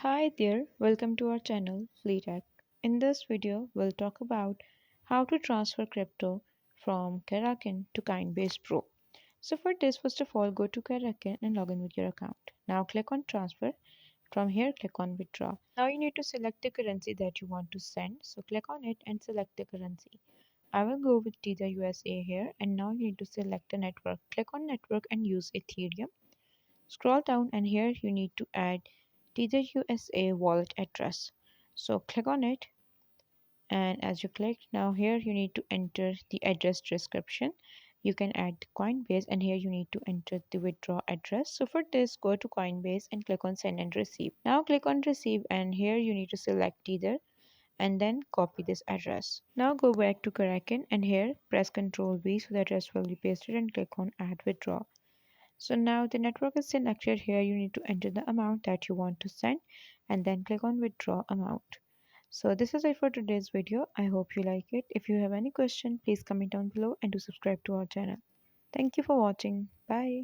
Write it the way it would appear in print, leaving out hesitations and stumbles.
Hi there, welcome to our channel Fleetech. In this video, we'll talk about how to transfer crypto from Kraken to Coinbase Pro. So for this, first of all, go to Kraken and log in with your account. Now click on transfer. From here, click on withdraw. Now you need to select the currency that you want to send. So click on it and select the currency. I will go with Tether USA here, and now you need to select a network. Click on network and use Ethereum. Scroll down and here you need to add Tether USA wallet address. So click on it, and as you click, now here you need to enter the address description. You can add Coinbase, and here you need to enter the withdraw address. So for this, go to Coinbase and click on send and receive. Now click on receive, and here you need to select Tether and then copy this address. Now go back to Kraken and here press Ctrl V so the address will be pasted and click on add withdraw. So now the network is selected. Here you need to enter the amount that you want to send and then click on withdraw amount. So this is it for today's video. I hope you like it. If you have any question, please comment down below and do subscribe to our channel. Thank you for watching. Bye.